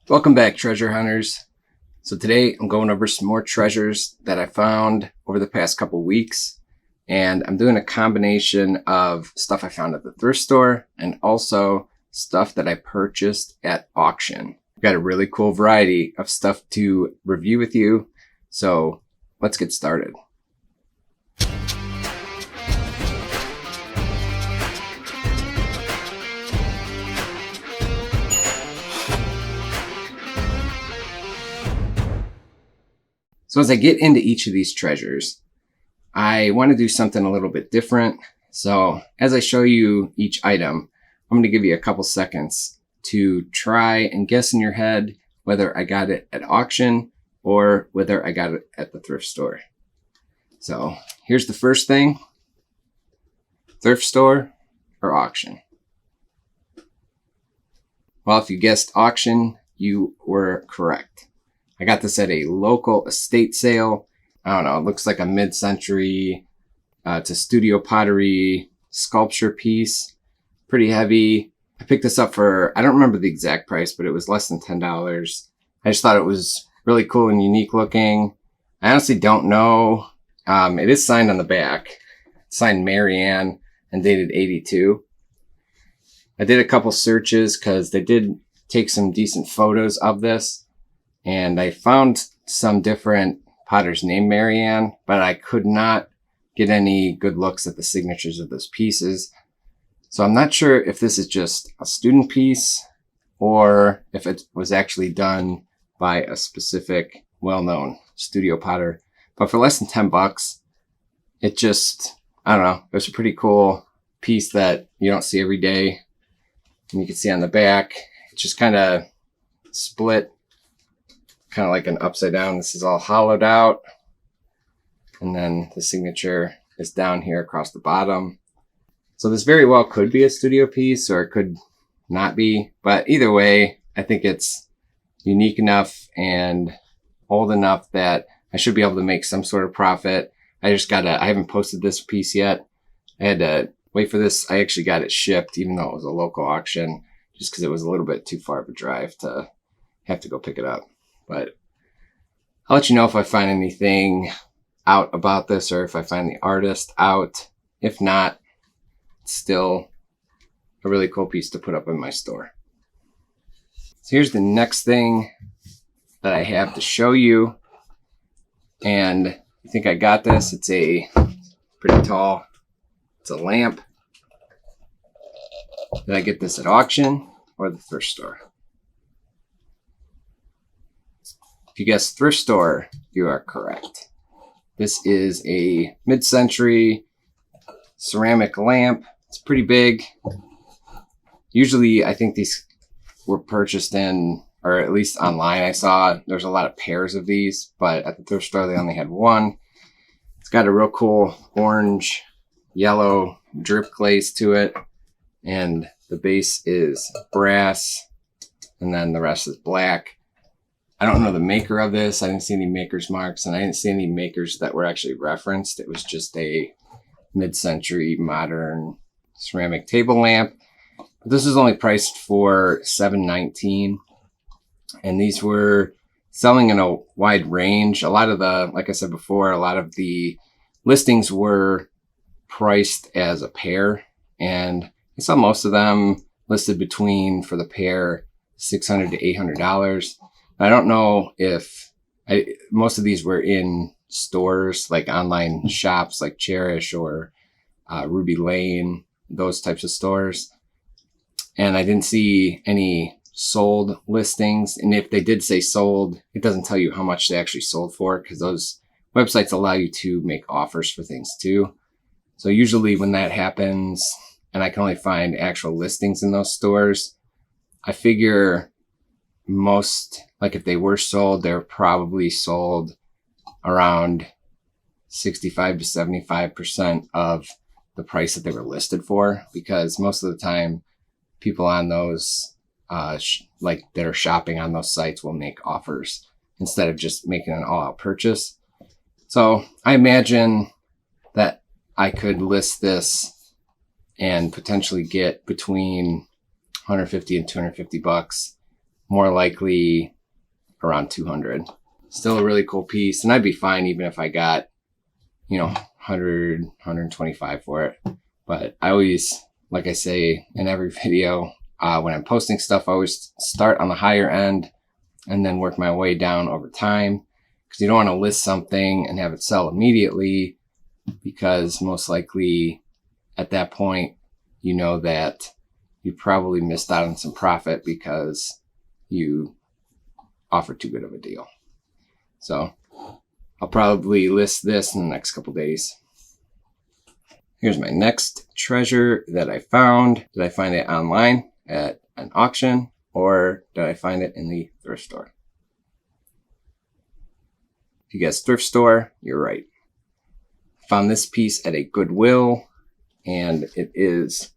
Welcome back, treasure hunters. So today I'm going over some more treasures that I found over the past couple weeks. And I'm doing a combination of stuff I found at the thrift store and also stuff that I purchased at auction. I've got a really cool variety of stuff to review with you. So let's get started. So as I get into each of these treasures, I want to do something a little bit different. So as I show you each item, I'm going to give you a couple seconds to try and guess in your head whether I got it at auction or whether I got it at the thrift store. So here's the first thing: thrift store or auction. Well, if you guessed auction, you were correct. I got this at a local estate sale. I don't know, it looks like a mid-century to studio pottery sculpture piece. Pretty heavy. I picked this up for, I don't remember the exact price, but it was less than $10. I just thought it was really cool and unique looking. I honestly don't know. It is signed on the back. It's signed Marianne and dated 82. I did a couple searches because they did take some decent photos of this. And I found some different potters named Marianne, but I could not get any good looks at the signatures of those pieces. So I'm not sure if this is just a student piece or if it was actually done by a specific well-known studio potter. But for less than $10, it just, I don't know, it was a pretty cool piece that you don't see every day. And you can see on the back, it's just kind of split, kind of like an upside down. This is all hollowed out. And then the signature is down here across the bottom. So this very well could be a studio piece or it could not be. But either way, I think it's unique enough and old enough that I should be able to make some sort of profit. I haven't posted this piece yet. I had to wait for this. I actually got it shipped, even though it was a local auction, just because it was a little bit too far of a drive to have to go pick it up. But I'll let you know if I find anything out about this or if I find the artist out. If not, it's still a really cool piece to put up in my store. So here's the next thing that I have to show you. And I think I got this. It's pretty tall. It's a lamp. Did I get this at auction or the thrift store? If you guessed thrift store, you are correct. This is a mid-century ceramic lamp. It's pretty big. Usually, I think these were purchased in, or at least online I saw, there's a lot of pairs of these, but at the thrift store, they only had one. It's got a real cool orange, yellow drip glaze to it. And the base is brass, and then the rest is black. I don't know the maker of this. I didn't see any maker's marks, and I didn't see any makers that were actually referenced. It was just a mid-century modern ceramic table lamp. But this is only priced for $7.19, and these were selling in a wide range. A lot of the, like I said before, a lot of the listings were priced as a pair, and I saw most of them listed between, for the pair, $600 to $800. I don't know if most of these were in stores, like online shops like Cherish or Ruby Lane, those types of stores. And I didn't see any sold listings. And if they did say sold, it doesn't tell you how much they actually sold for, because those websites allow you to make offers for things too. So usually when that happens, and I can only find actual listings in those stores, I figure most, like if they were sold, they're probably sold around 65 to 75% of the price that they were listed for, because most of the time people on those like that are shopping on those sites will make offers instead of just making an all-out purchase. So I imagine that I could list this and potentially get between $150 and $250 more likely around 200. Still a really cool piece, and I'd be fine even if I got, 100, 125 for it. But I always, like I say in every video, when I'm posting stuff, I always start on the higher end and then work my way down over time, because you don't want to list something and have it sell immediately, because most likely at that point, you know that you probably missed out on some profit because you offered too good of a deal. So I'll probably list this in the next couple days. Here's my next treasure that I found. Did I find it online at an auction, or did I find it in the thrift store? If you guessed thrift store, you're right. Found this piece at a Goodwill, and it is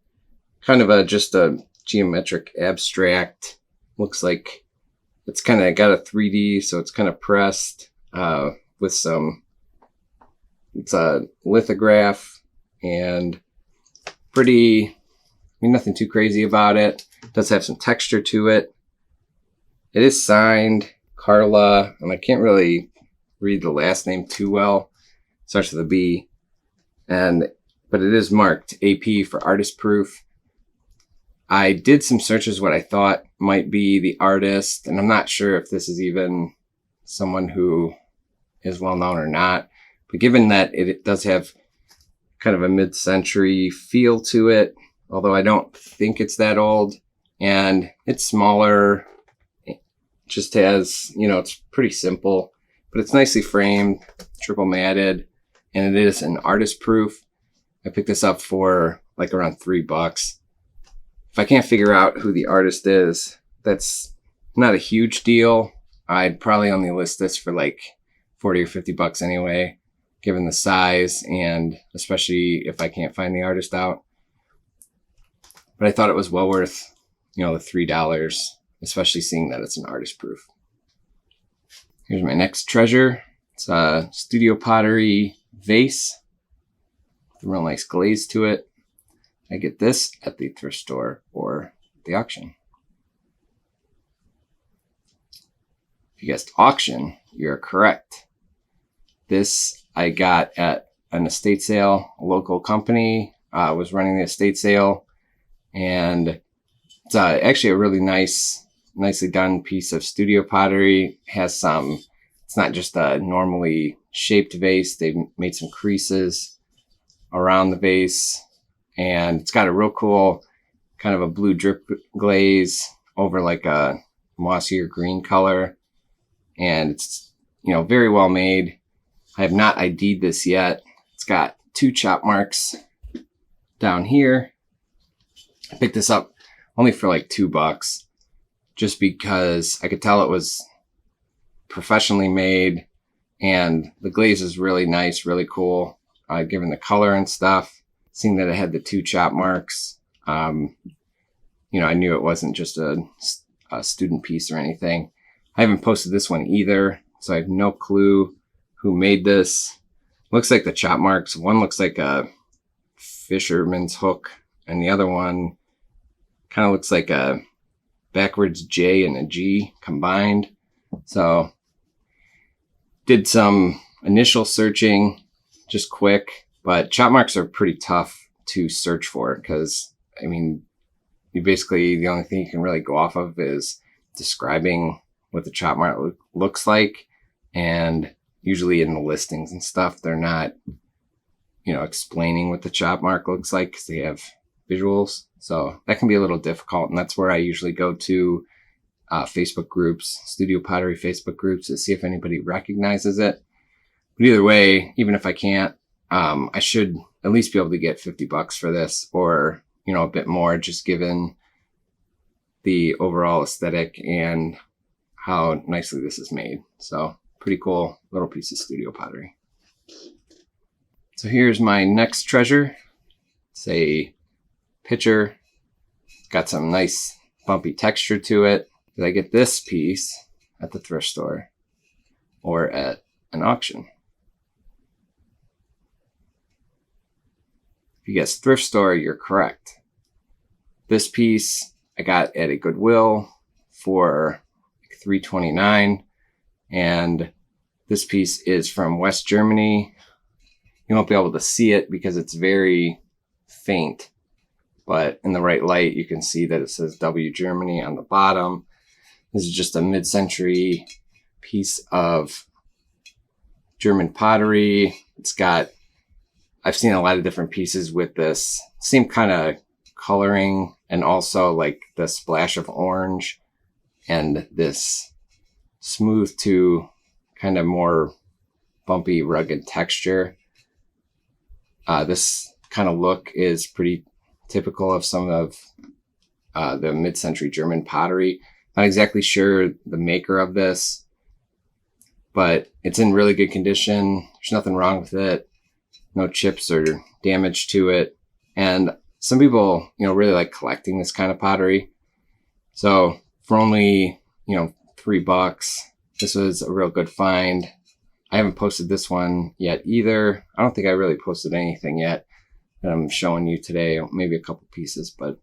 kind of just a geometric abstract. Looks like it's kind of got a 3D, so it's kind of pressed with some, it's a lithograph, and pretty, nothing too crazy about it. It does have some texture to it. It is signed Carla, and I can't really read the last name too well. It starts with a B, but it is marked AP for artist proof. I did some searches what I thought might be the artist, and I'm not sure if this is even someone who is well known or not. But given that it does have kind of a mid-century feel to it, although I don't think it's that old, and it's smaller, it just has, it's pretty simple, but it's nicely framed, triple matted, and it is an artist proof. I picked this up for like around $3. If I can't figure out who the artist is, that's not a huge deal. I'd probably only list this for like 40 or $50 anyway, given the size, and especially if I can't find the artist out. But I thought it was well worth, the $3, especially seeing that it's an artist proof. Here's my next treasure. It's a Studio Pottery vase with a real nice glaze to it. I get this at the thrift store or the auction. If you guessed auction, you're correct. This I got at an estate sale. A local company was running the estate sale, and it's actually a really nicely done piece of studio pottery. It has it's not just a normally shaped vase. They made some creases around the vase, and it's got a real cool kind of a blue drip glaze over like a mossy or green color, and it's very well made. I have not ID'd this yet. It's got 2 chop marks down here. I picked this up only for like $2, just because I could tell it was professionally made, and the glaze is really nice, really cool, given the color and stuff. Seeing that it had the 2 chop marks, I knew it wasn't just a student piece or anything. I haven't posted this one either, so I have no clue who made this. Looks like the chop marks. One looks like a fisherman's hook, and the other one kind of looks like a backwards J and a G combined. So did some initial searching, just quick, but chop marks are pretty tough to search for, because you basically, the only thing you can really go off of is describing what the chop mark looks like, and usually in the listings and stuff, they're not, explaining what the chop mark looks like, because they have visuals. So that can be a little difficult, and that's where I usually go to Facebook groups, Studio Pottery Facebook groups, to see if anybody recognizes it. But either way, even if I can't, I should at least be able to get $50 for this, or, a bit more, just given the overall aesthetic and how nicely this is made. So pretty cool little piece of studio pottery. So here's my next treasure. It's a pitcher. Got some nice bumpy texture to it. Did I get this piece at the thrift store or at an auction? If you guessed thrift store, you're correct. This piece I got at a Goodwill for $3.29. And this piece is from West Germany. You won't be able to see it because it's very faint, but in the right light, you can see that it says W Germany on the bottom. This is just a mid-century piece of German pottery. I've seen a lot of different pieces with this same kind of coloring and also like the splash of orange and this smooth to kind of more bumpy, rugged texture. This kind of look is pretty typical of some of the mid-century German pottery. Not exactly sure the maker of this, but it's in really good condition. There's nothing wrong with it. No chips or damage to it. And some people, really like collecting this kind of pottery. So for only, $3, this was a real good find. I haven't posted this one yet either. I don't think I really posted anything yet that I'm showing you today. Maybe a couple pieces, but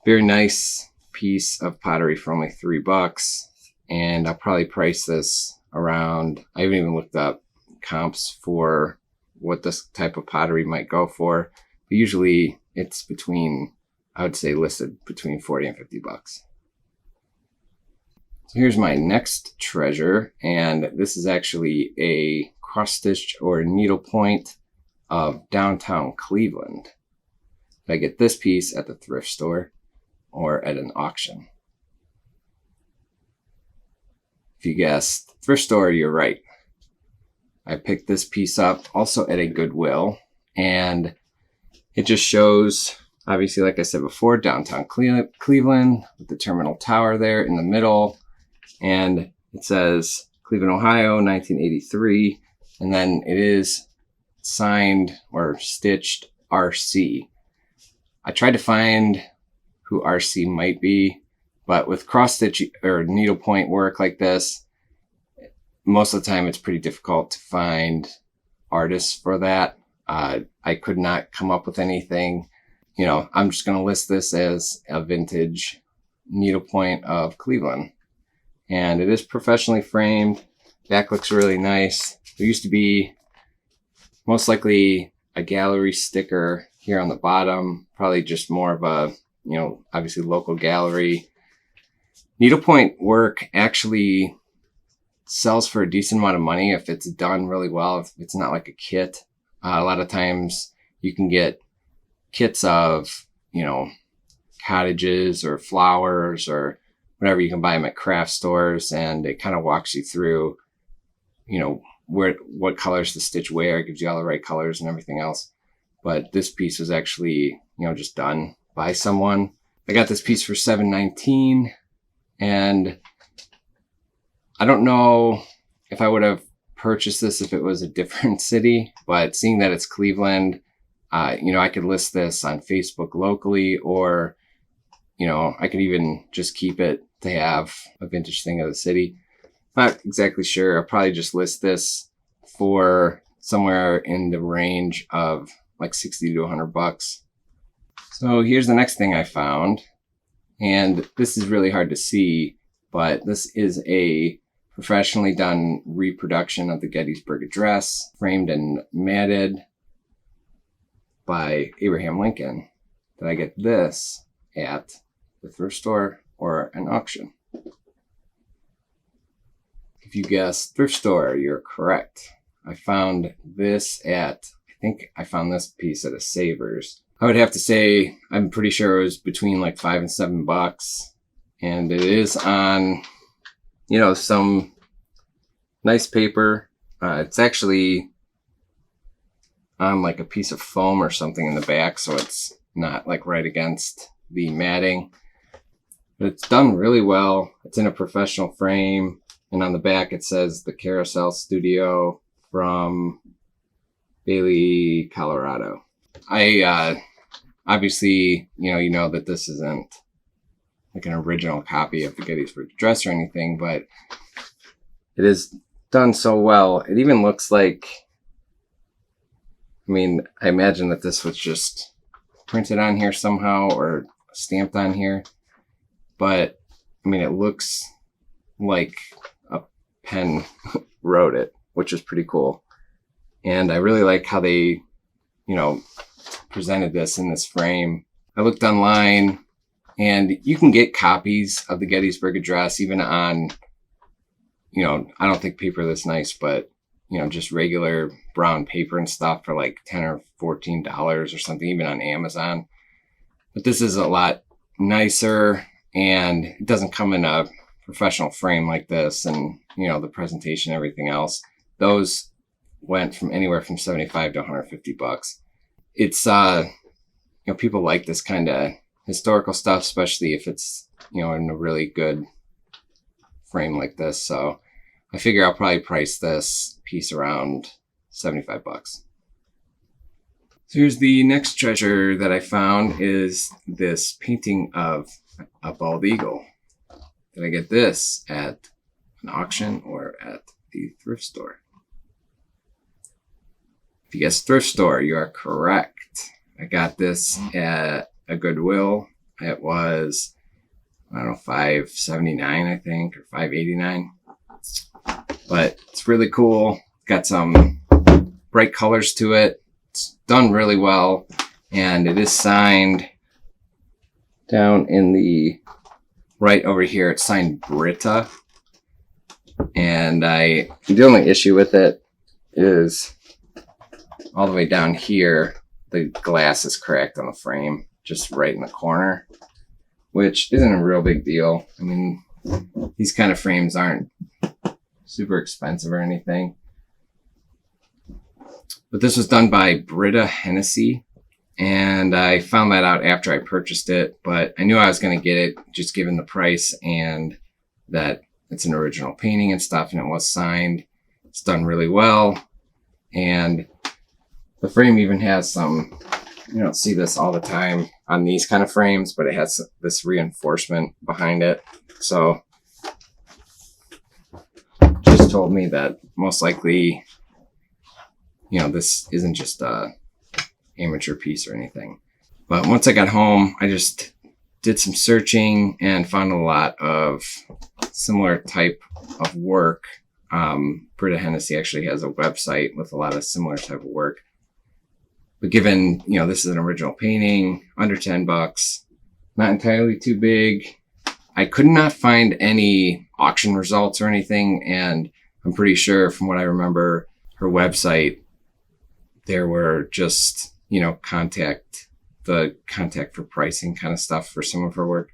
very nice piece of pottery for only $3. And I'll probably price this around, I haven't even looked up comps for what this type of pottery might go for. But usually it's I would say listed between $40 and $50. So here's my next treasure, and this is actually a cross stitch or needlepoint of downtown Cleveland. I get this piece at the thrift store or at an auction. If you guessed thrift store, you're right. I picked this piece up also at a Goodwill, and it just shows, obviously, like I said before, downtown Cleveland with the Terminal Tower there in the middle. And it says Cleveland, Ohio, 1983. And then it is signed or stitched RC. I tried to find who RC might be, but with cross stitch or needlepoint work like this, most of the time it's pretty difficult to find artists for that. I could not come up with anything. I'm just going to list this as a vintage needlepoint of Cleveland. And it is professionally framed. Back looks really nice. There used to be most likely a gallery sticker here on the bottom. Probably just more of a, obviously local gallery. Needlepoint work actually sells for a decent amount of money if it's done really well. If it's not like a kit. A lot of times you can get kits of, cottages or flowers or whatever. You can buy them at craft stores, and it kind of walks you through, what colors to stitch where. It gives you all the right colors and everything else. But this piece was actually, just done by someone. I got this piece for $7.19, and I don't know if I would have purchased this if it was a different city, but seeing that it's Cleveland, I could list this on Facebook locally, or, I could even just keep it to have a vintage thing of the city. Not exactly sure. I'll probably just list this for somewhere in the range of like $60 to $100. So here's the next thing I found. And this is really hard to see, but this is a professionally done reproduction of the Gettysburg Address, framed and matted by Abraham Lincoln. Did I get this at the thrift store or an auction? If you guessed thrift store, you're correct. I found this I think I found this piece at a Savers. I would have to say, I'm pretty sure it was between like $5 and $7. And it is on, some nice paper. It's actually on like a piece of foam or something in the back, so it's not like right against the matting. But it's done really well. It's in a professional frame. And on the back, it says the Carousel Studio from Bailey, Colorado. I obviously, you know that this isn't like an original copy of the Gettysburg Address or anything, but it is done so well. It even looks like, I imagine that this was just printed on here somehow or stamped on here, but it looks like a pen wrote it, which is pretty cool. And I really like how they, presented this in this frame. I looked online, and you can get copies of the Gettysburg Address even on, I don't think paper this nice, but, just regular brown paper and stuff for like $10 or $14 or something, even on Amazon. But this is a lot nicer, and it doesn't come in a professional frame like this, and, the presentation, everything else. Those went from anywhere from $75 to $150. It's, people like this kind of historical stuff, especially if it's, in a really good frame like this. So I figure I'll probably price this piece around $75. So here's the next treasure that I found, is this painting of a bald eagle. Did I get this at an auction or at the thrift store? If you guessed thrift store, you are correct. I got this at a Goodwill. It was, $5.79, I think, or $5.89. But it's really cool. Got some bright colors to it. It's done really well. And it is signed down in the right over here. It's signed Britta. And the only issue with it is all the way down here, the glass is cracked on the frame, just right in the corner, which isn't a real big deal. I mean, these kind of frames aren't super expensive or anything. But this was done by Britta Hennessy, and I found that out after I purchased it, but I knew I was going to get it just given the price and that it's an original painting and stuff, and it was signed. It's done really well, and the frame even has some, you don't see this all the time on these kind of frames, but it has this reinforcement behind it. So just told me that most likely, this isn't just a amateur piece or anything. But once I got home, I just did some searching and found a lot of similar type of work. Britta Hennessy actually has a website with a lot of similar type of work. But given, this is an original painting, under $10, not entirely too big, I could not find any auction results or anything. And I'm pretty sure from what I remember, her website, there were just, contact for pricing kind of stuff for some of her work.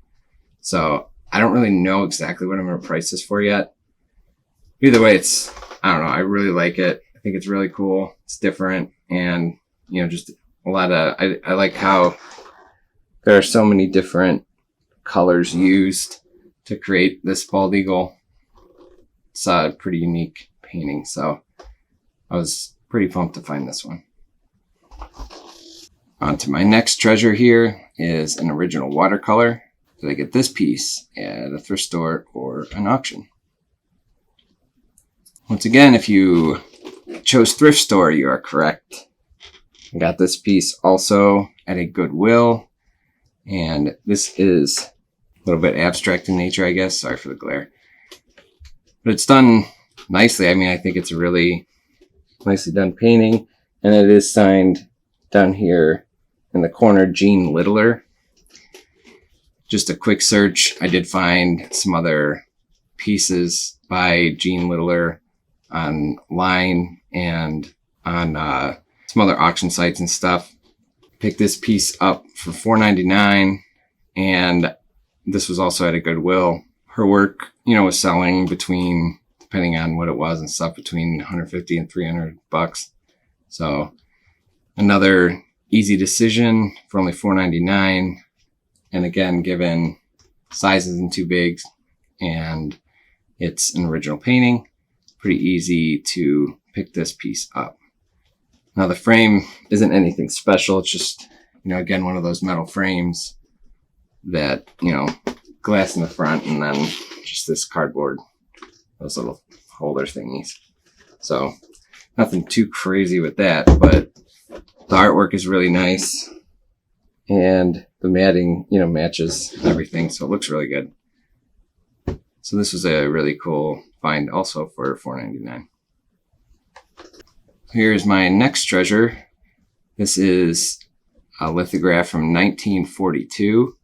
So I don't really know exactly what I'm going to price this for yet. Either way, I don't know. I really like it. I think it's really cool. It's different. And, just a lot of, I like how there are so many different colors used to create this bald eagle. It's a pretty unique painting. So I was pretty pumped to find this one. On to my next treasure here is an original watercolor. Did I get this piece at a thrift store or an auction? Once again, if you chose thrift store, you are correct. I got this piece also at a Goodwill, and this is a little bit abstract in nature, I guess. Sorry for the glare. But it's done nicely. I mean, I think it's a really nicely done painting, and it is signed down here in the corner, Jean Littler. Just a quick search, I did find some other pieces by Jean Littler online and on some other auction sites and stuff. Picked this piece up for $4.99, and this was also at a Goodwill. Her work, was selling between, depending on what it was and stuff, between $150 and $300. So another easy decision for only $4.99. And again, given size isn't too big and it's an original painting, pretty easy to pick this piece up. Now the frame isn't anything special. It's just, again, one of those metal frames that, glass in the front and then just this cardboard, those little holder thingies. So nothing too crazy with that, but the artwork is really nice and the matting, matches everything. So it looks really good. So this was a really cool find also for $4.99. Here's my next treasure. This is a lithograph from 1942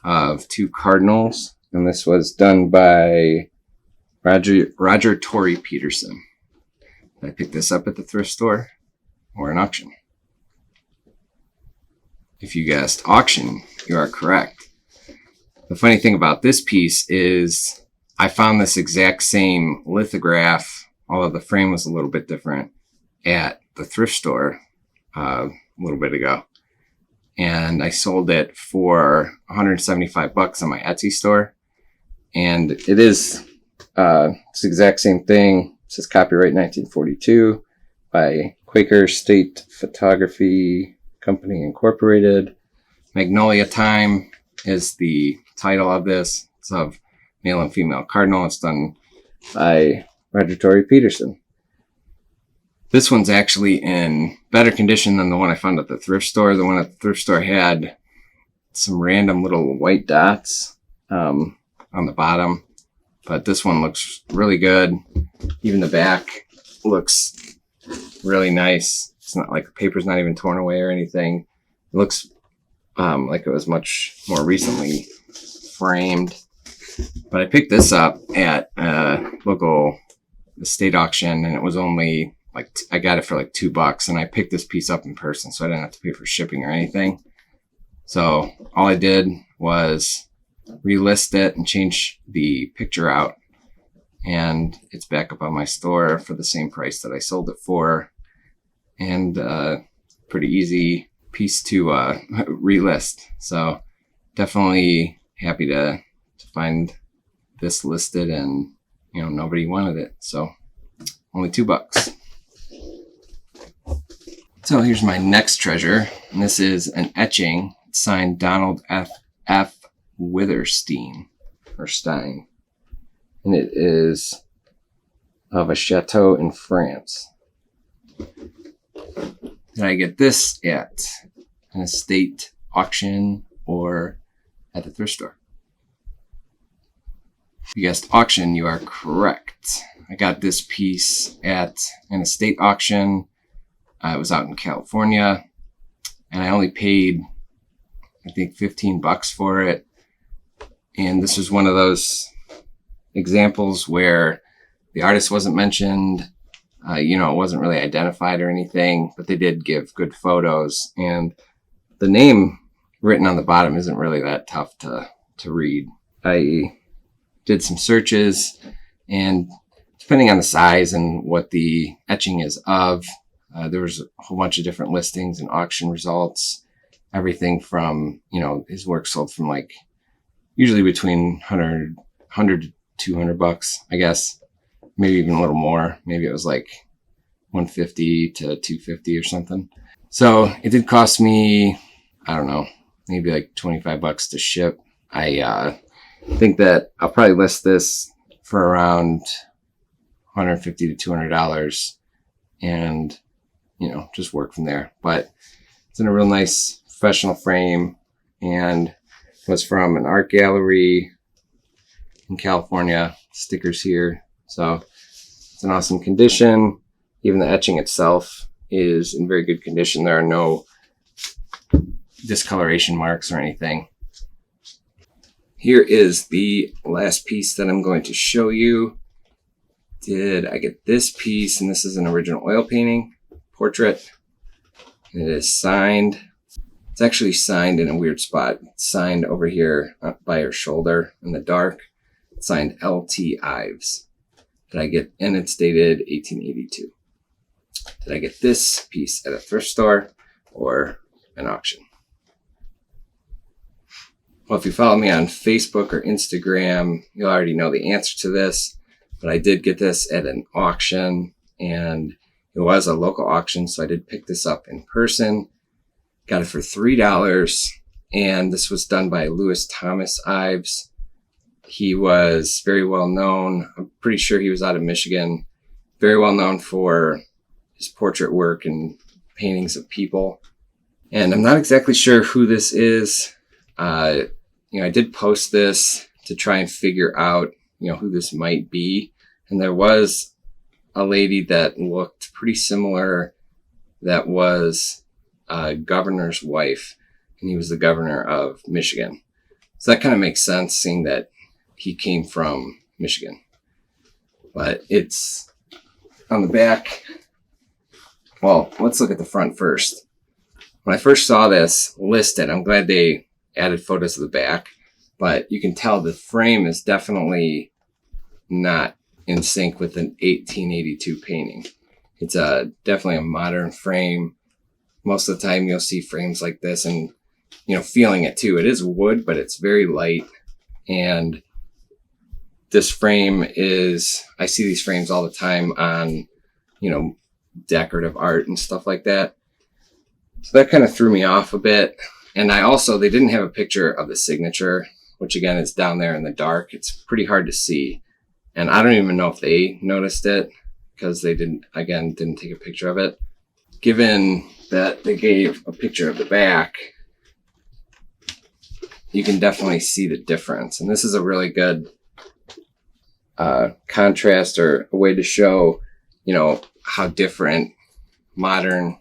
of two cardinals. And this was done by Roger Torrey Peterson. I picked this up at the thrift store or an auction. If you guessed auction, you are correct. The funny thing about this piece is I found this exact same lithograph, although the frame was a little bit different, at the thrift store a little bit ago. And I sold it for $175 on my Etsy store. And it is it's the exact same thing. It says copyright 1942 by Quaker State Photography Company Incorporated. Magnolia Time is the title of this. It's of male and female cardinal. It's done by Roger Torrey Peterson. This one's actually in better condition than the one I found at the thrift store. The one at the thrift store had some random little white dots on the bottom, but this one looks really good. Even the back looks really nice. It's not like the paper's not even torn away or anything. It looks like it was much more recently framed. But I picked this up at a local estate auction, and it was only like, I got it for like $2, and I picked this piece up in person, so I didn't have to pay for shipping or anything. So all I did was relist it and change the picture out, and it's back up on my store for the same price that I sold it for. And pretty easy piece to relist. So definitely happy to find this listed, and nobody wanted it, so only $2. So here's my next treasure, and this is an etching signed Donald F. Witherstein or Stein, and it is of a chateau in France. Did I get this at an estate auction or at the thrift store? If you guessed auction, you are correct. I got this piece at an estate auction. It was out in California, and I only paid, I think, $15 for it. And this was one of those examples where the artist wasn't mentioned. It wasn't really identified or anything, but they did give good photos. And the name written on the bottom isn't really that tough to read. I did some searches, and depending on the size and what the etching is of, there was a whole bunch of different listings and auction results. Everything from, his work sold from like usually between $100 to $200, I guess. Maybe even a little more. Maybe it was like $150 to $250 or something. So it did cost me, I don't know, maybe like $25 to ship. I think that I'll probably list this for around $150 to $200 and, just work from there. But it's in a real nice professional frame and was from an art gallery in California. Stickers here. So it's in awesome condition. Even the etching itself is in very good condition. There are no discoloration marks or anything. Here is the last piece that I'm going to show you. Did I get this piece? And this is an original oil painting portrait. It is signed. It's actually signed in a weird spot. It's signed over here up by her shoulder in the dark. It's signed L.T. Ives. Did I get, and it's dated 1882. Did I get this piece at a thrift store or an auction? Well, if you follow me on Facebook or Instagram, you'll already know the answer to this, but I did get this at an auction, and it was a local auction, so I did pick this up in person. Got it for $3, and this was done by Louis Thomas Ives. He was very well known. I'm pretty sure he was out of Michigan. Very well known for his portrait work and paintings of people. And I'm not exactly sure who this is. I did post this to try and figure out who this might be. And there was a lady that looked pretty similar that was a governor's wife, and he was the governor of Michigan. So that kind of makes sense, seeing that he came from Michigan. But it's on the back. Well, let's look at the front first. When I first saw this listed, I'm glad they added photos of the back, but you can tell the frame is definitely not in sync with an 1882 painting. It's definitely a modern frame. Most of the time you'll see frames like this and, feeling it too. It is wood, but it's very light. And this frame I see these frames all the time on, decorative art and stuff like that. So that kind of threw me off a bit. And they didn't have a picture of the signature, which again is down there in the dark. It's pretty hard to see. And I don't even know if they noticed it because they didn't take a picture of it. Given that they gave a picture of the back, you can definitely see the difference. And this is a really good contrast, or a way to show, how different modern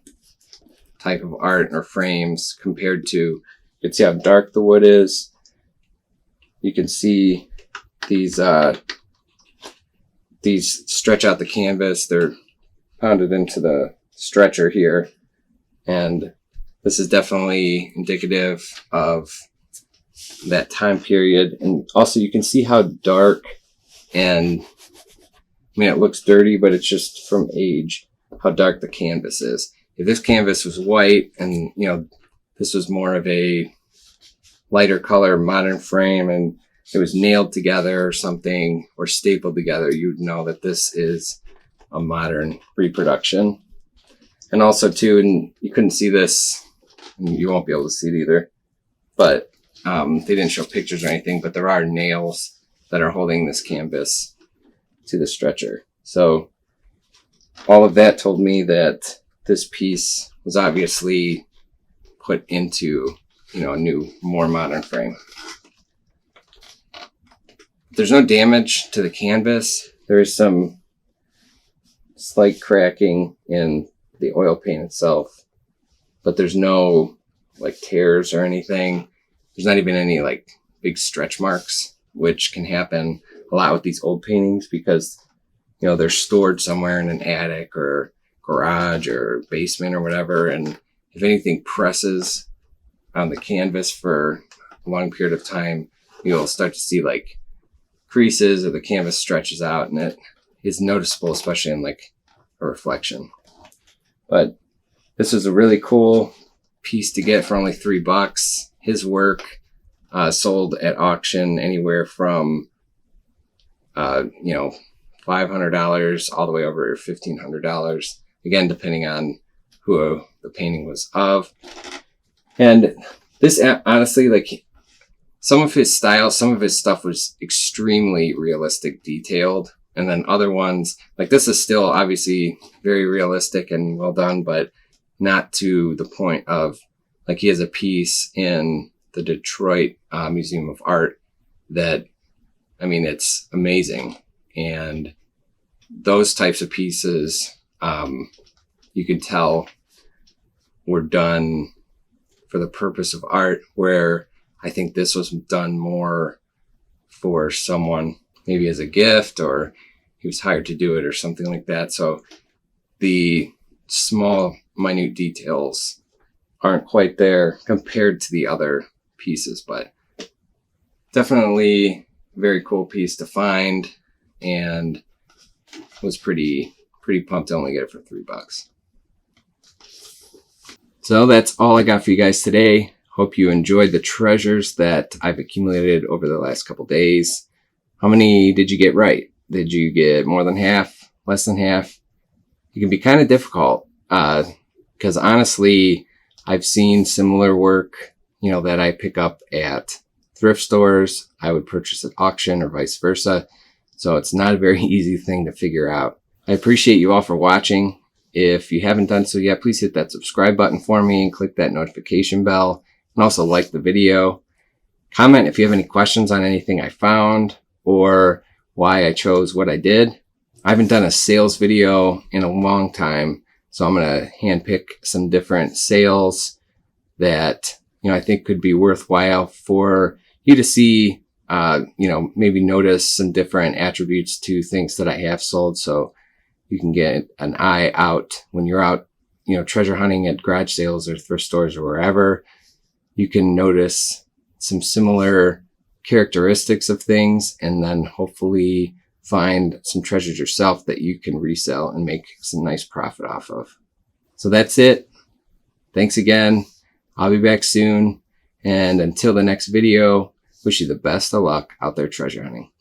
type of art or frames compared to, you can see how dark the wood is. You can see these stretch out the canvas. They're pounded into the stretcher here. And this is definitely indicative of that time period. And also you can see how dark, and it looks dirty, but it's just from age, how dark the canvas is. If this canvas was white and, this was more of a lighter color modern frame and it was nailed together or something, or stapled together, you'd know that this is a modern reproduction. And also too, and you couldn't see this, and you won't be able to see it either, but they didn't show pictures or anything, but there are nails that are holding this canvas to the stretcher. So all of that told me that this piece was obviously put into, a new, more modern frame. There's no damage to the canvas. There is some slight cracking in the oil paint itself, but there's no tears or anything. There's not even any big stretch marks, which can happen a lot with these old paintings because, they're stored somewhere in an attic or garage or basement or whatever. And if anything presses on the canvas for a long period of time, you'll start to see creases, or the canvas stretches out, and it is noticeable, especially in a reflection. But this is a really cool piece to get for only $3. His work sold at auction anywhere from $500 all the way over $1,500, again depending on who the painting was of. And this, honestly, some of his style, some of his stuff was extremely realistic, detailed, and then other ones, this is still obviously very realistic and well done, but not to the point of, he has a piece in the Detroit Museum of Art that, it's amazing. And those types of pieces, you can tell were done for the purpose of art, where I think this was done more for someone, maybe as a gift, or he was hired to do it or something like that. So the small, minute details aren't quite there compared to the other pieces, but definitely a very cool piece to find, and was pretty pumped to only get it for $3. So that's all I got for you guys today. Hope you enjoyed the treasures that I've accumulated over the last couple days. How many did you get right? Did you get more than half, less than half? It can be kind of difficult because honestly, I've seen similar work, that I pick up at thrift stores. I would purchase at auction or vice versa. So it's not a very easy thing to figure out. I appreciate you all for watching. If you haven't done so yet, please hit that subscribe button for me and click that notification bell, and also like the video. Comment if you have any questions on anything I found, or why I chose what I did. I haven't done a sales video in a long time, so I'm going to handpick some different sales that, I think could be worthwhile for you to see, maybe notice some different attributes to things that I have sold, so you can get an eye out when you're out, treasure hunting at garage sales or thrift stores or wherever. You can notice some similar characteristics of things and then hopefully find some treasures yourself that you can resell and make some nice profit off of. So that's it. Thanks again. I'll be back soon. And until the next video, wish you the best of luck out there treasure hunting.